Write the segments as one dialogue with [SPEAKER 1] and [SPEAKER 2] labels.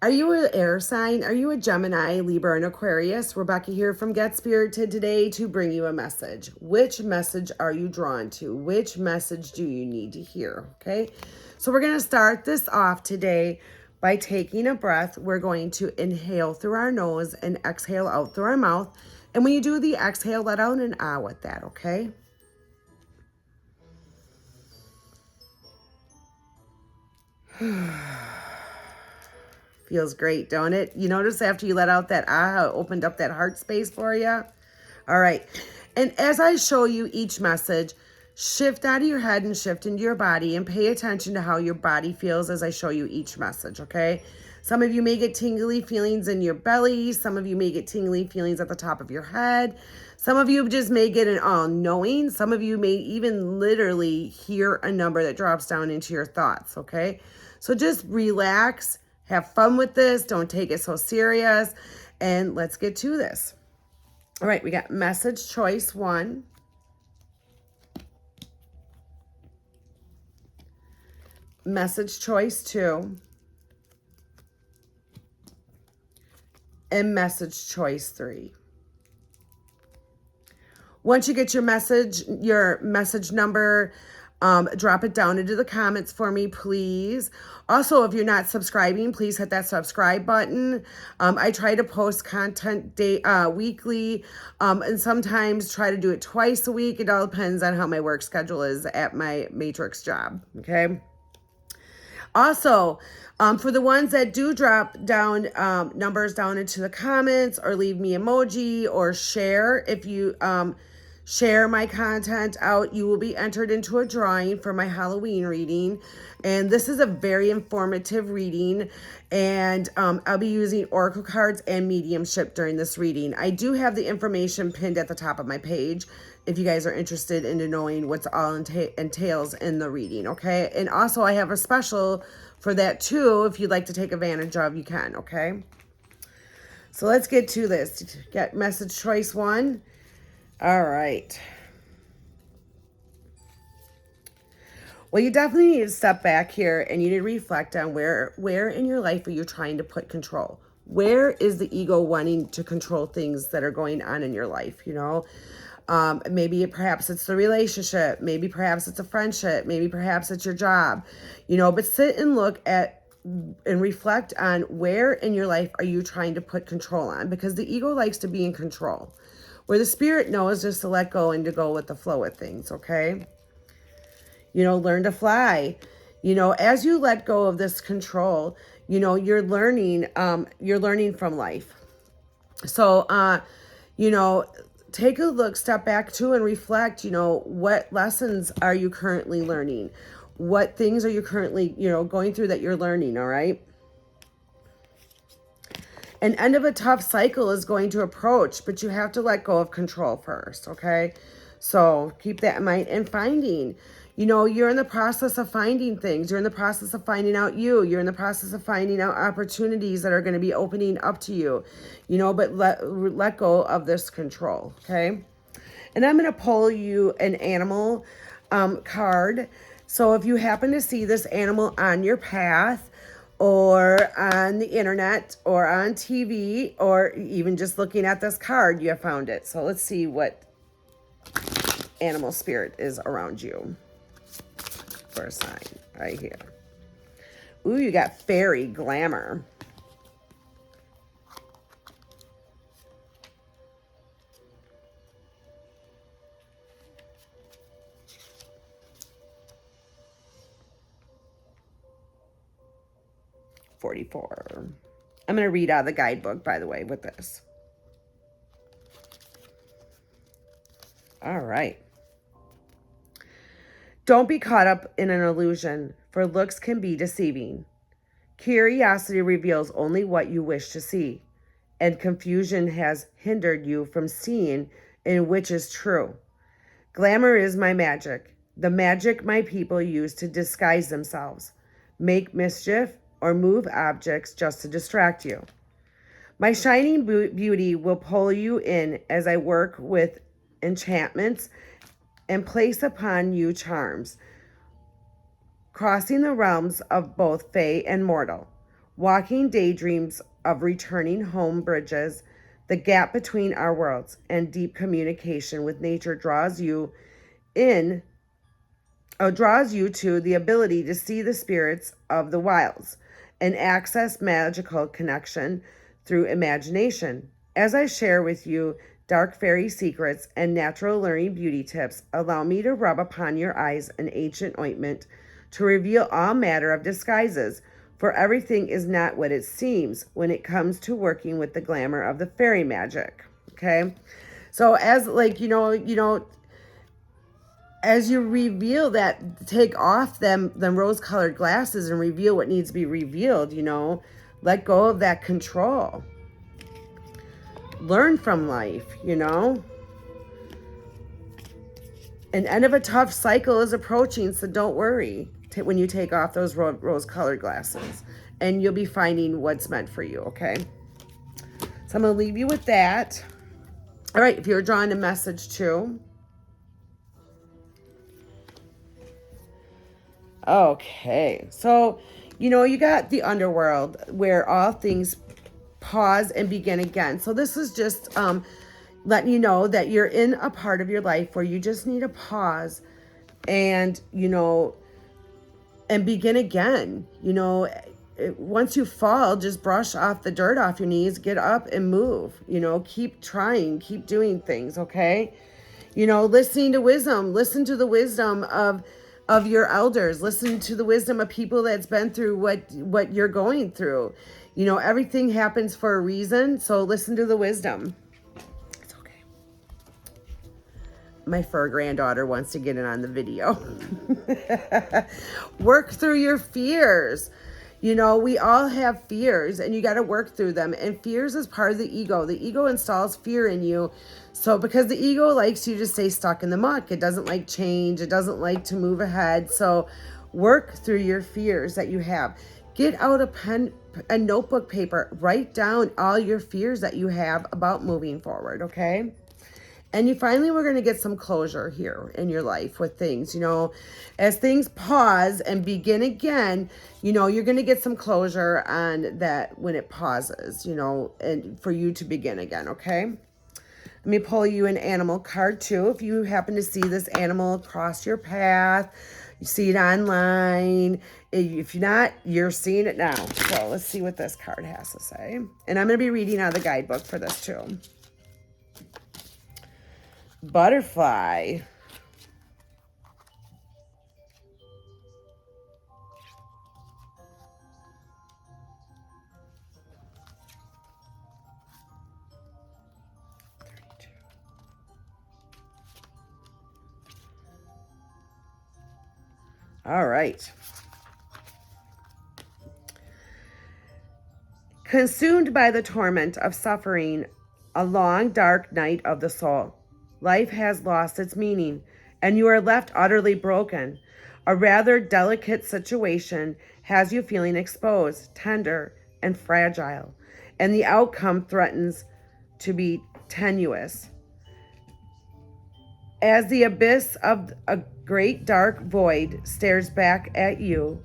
[SPEAKER 1] Are you an air sign? Are you a Gemini, Libra, and Aquarius? Rebecca here from Get Spirited today to bring you a message. Which message are you drawn to? Which message do you need to hear? Okay, so we're going to start this off today by taking a breath. We're going to inhale through our nose and exhale out through our mouth. And when you do the exhale, let out an ah with that, okay? Feels great, don't it? You notice after you let out that ah, how it opened up that heart space for you? All right. And as I show you each message, shift out of your head and shift into your body and pay attention to how your body feels as I show you each message, okay? Some of you may get tingly feelings in your belly. Some of you may get tingly feelings at the top of your head. Some of you just may get an all-knowing. Some of you may even literally hear a number that drops down into your thoughts, okay? So just relax. Have fun with this. Don't take it so serious. And let's get to this. All right, we got message choice 1. Message choice 2. And message choice 3. Once you get your message number, drop it down into the comments for me, please. Also, if you're not subscribing, please hit that subscribe button. I try to post content weekly, and sometimes try to do it twice a week. It all depends on how my work schedule is at my matrix job, okay? Also, for the ones that do drop down numbers down into the comments or leave me emoji or share, if you share my content out, you will be entered into a drawing for my Halloween reading. And this is a very informative reading. And I'll be using oracle cards and mediumship during this reading. I do have the information pinned at the top of my page if you guys are interested in knowing what's all entails in the reading, okay? And also I have a special for that too. If you'd like to take advantage of, you can, okay? So let's get to this. Get message choice 1. All right. Well, you definitely need to step back here and you need to reflect on where in your life are you trying to put control? Where is the ego wanting to control things that are going on in your life, you know? Maybe perhaps it's the relationship. Maybe perhaps it's a friendship. Maybe perhaps it's your job, you know, but sit and look at and reflect on where in your life are you trying to put control on, because the ego likes to be in control. Where the spirit knows just to let go and to go with the flow of things, okay? You know, learn to fly. You know, as you let go of this control, you know, you're learning from life. So, you know, take a look, step back too and reflect, you know, what lessons are you currently learning? What things are you currently, you know, going through that you're learning, all right? An end of a tough cycle is going to approach, but you have to let go of control first, okay? So keep that in mind. And finding, you know, you're in the process of finding things. You're in the process of finding out you. You're in the process of finding out opportunities that are going to be opening up to you, you know, but let go of this control, okay? And I'm going to pull you an animal card. So if you happen to see this animal on your path, or on the internet, or on TV, or even just looking at this card, you have found it. So let's see what animal spirit is around you for a sign right here. Ooh, you got fairy glamour. $44. I'm going to read out of the guidebook, by the way, with this. All right. Don't be caught up in an illusion, for looks can be deceiving. Curiosity reveals only what you wish to see, and confusion has hindered you from seeing in which is true. Glamour is my magic, the magic my people use to disguise themselves, make mischief, or move objects just to distract you. My shining beauty will pull you in as I work with enchantments and place upon you charms, crossing the realms of both fey and mortal. walking daydreams of returning home bridges. The gap between our worlds and deep communication with nature draws you to the ability to see the spirits of the wilds and access magical connection through imagination. As I share with you dark fairy secrets and natural learning beauty tips, allow me to rub upon your eyes an ancient ointment to reveal all manner of disguises, for everything is not what it seems when it comes to working with the glamour of the fairy magic. Okay? So as as you reveal that, take off them rose-colored glasses and reveal what needs to be revealed, let go of that control. Learn from life, An end of a tough cycle is approaching, so don't worry when you take off those rose-colored glasses, and you'll be finding what's meant for you, okay? So I'm going to leave you with that. All right, if you're drawing a message too. Okay, so, you got the underworld where all things pause and begin again. So this is just letting you know that you're in a part of your life where you just need to pause and, and begin again. Once you fall, just brush off the dirt off your knees, get up and move, keep trying, keep doing things, okay? Listening to wisdom, listen to the wisdom of your elders, listen to the wisdom of people that's been through what you're going through. Everything happens for a reason, so listen to the wisdom. It's okay. My fur granddaughter wants to get in on the video. Work through your fears. We all have fears, and you got to work through them. And fears is part of the ego. The ego installs fear in you. So because the ego likes you to stay stuck in the muck, it doesn't like change. It doesn't like to move ahead. So work through your fears that you have. Get out a notebook, paper. Write down all your fears that you have about moving forward, okay? And we're going to get some closure here in your life with things, as things pause and begin again, you're going to get some closure on that when it pauses, and for you to begin again, okay? Let me pull you an animal card too. If you happen to see this animal cross your path, you see it online. If you're not, you're seeing it now. So let's see what this card has to say. And I'm going to be reading out of the guidebook for this too. Butterfly. All right. Consumed by the torment of suffering, a long, dark night of the soul. Life has lost its meaning, and you are left utterly broken. A rather delicate situation has you feeling exposed, tender, and fragile, and the outcome threatens to be tenuous. As the abyss of a great dark void stares back at you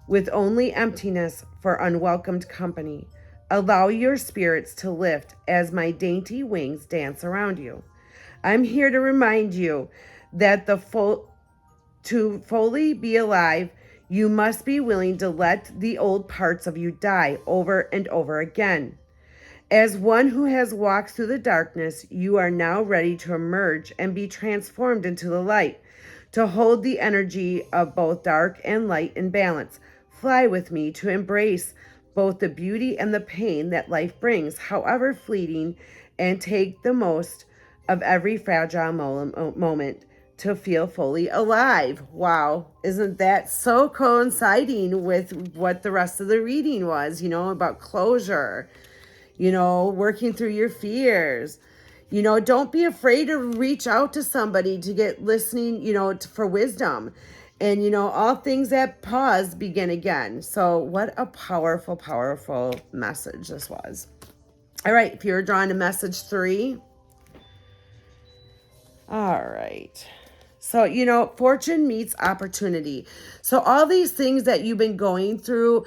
[SPEAKER 1] with only emptiness for unwelcomed company, allow your spirits to lift as my dainty wings dance around you. I'm here to remind you that to fully be alive, you must be willing to let the old parts of you die over and over again. As one who has walked through the darkness, you are now ready to emerge and be transformed into the light, to hold the energy of both dark and light in balance. Fly with me to embrace both the beauty and the pain that life brings, however fleeting, and take the most of every fragile moment to feel fully alive. Wow, isn't that so coinciding with what the rest of the reading was, about closure, working through your fears. Don't be afraid to reach out to somebody to get listening, for wisdom. And, all things that pause begin again. So what a powerful, powerful message this was. All right, if you're drawing a message 3. All right. So, you know, fortune meets opportunity. So all these things that you've been going through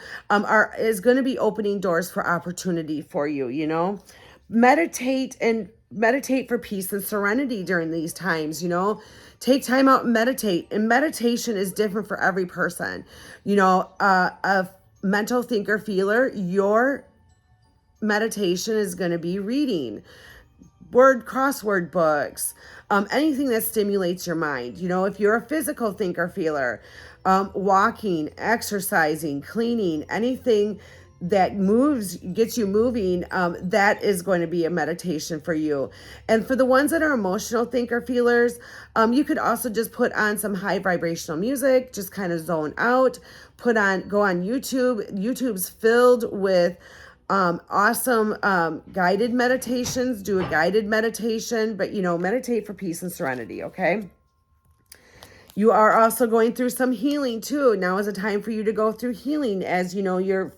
[SPEAKER 1] is going to be opening doors for opportunity for you, you know. Meditate for peace and serenity during these times, you know. Take time out and meditate. And meditation is different for every person. You know, a mental thinker feeler, your meditation is going to be reading crossword books, anything that stimulates your mind. You know, if you're a physical thinker feeler, walking, exercising, cleaning, anything that gets you moving, that is going to be a meditation for you. And for the ones that are emotional thinker feelers, you could also just put on some high vibrational music, just kind of zone out, go on YouTube. YouTube's filled with awesome guided meditations. Do a guided meditation, but you know, meditate for peace and serenity, okay? You are also going through some healing too. Now is a time for you to go through healing, as you know, your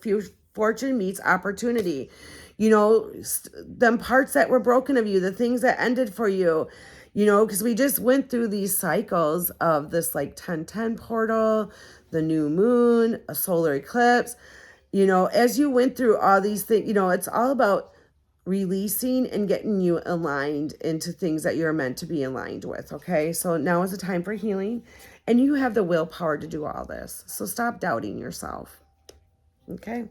[SPEAKER 1] fortune meets opportunity. You know, them parts that were broken of you, the things that ended for you, you know, because we just went through these cycles of this like 10-10 portal, the new moon, a solar eclipse. You know, as you went through all these things, you know, it's all about releasing and getting you aligned into things that you're meant to be aligned with, okay? So now is the time for healing, and you have the willpower to do all this. So stop doubting yourself, okay?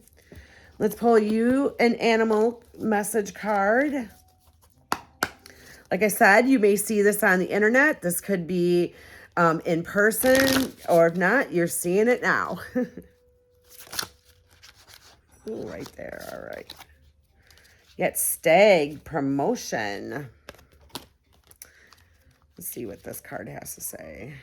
[SPEAKER 1] Let's pull you an animal message card. Like I said, you may see this on the internet. This could be in person, or if not, you're seeing it now. Ooh, right there. All right. Get stag promotion. Let's see what this card has to say.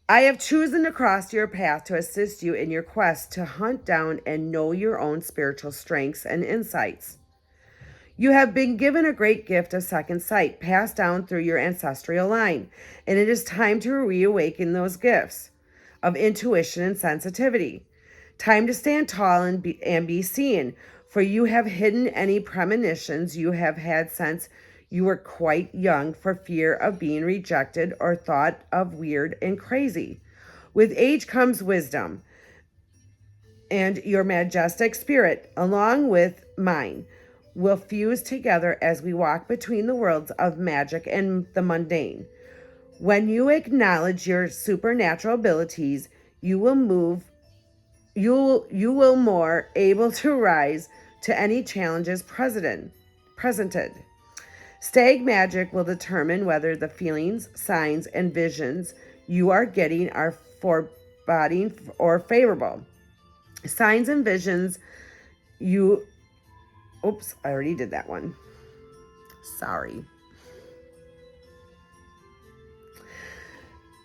[SPEAKER 1] I have chosen to cross your path to assist you in your quest to hunt down and know your own spiritual strengths and insights. You have been given a great gift of second sight passed down through your ancestral line, and it is time to reawaken those gifts of intuition and sensitivity. Time to stand tall and be seen, for you have hidden any premonitions you have had since you were quite young for fear of being rejected or thought of weird and crazy. With age comes wisdom, and your majestic spirit, along with mine, will fuse together as we walk between the worlds of magic and the mundane. When you acknowledge your supernatural abilities, you will more able to rise to any challenges presented. Stag magic will determine whether the feelings, signs, and visions you are getting are foreboding or favorable. Signs and visions Oops, I already did that one. Sorry.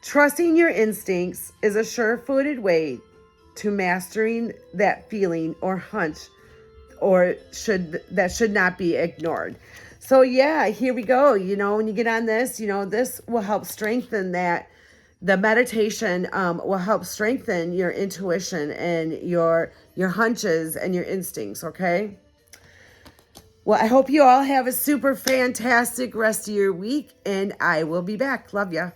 [SPEAKER 1] Trusting your instincts is a sure-footed way to mastering that feeling or hunch that should not be ignored. So yeah, here we go. You know, when you get on this, you know, this will help strengthen that. The meditation will help strengthen your intuition and your hunches and your instincts, okay? Well, I hope you all have a super fantastic rest of your week, and I will be back. Love ya.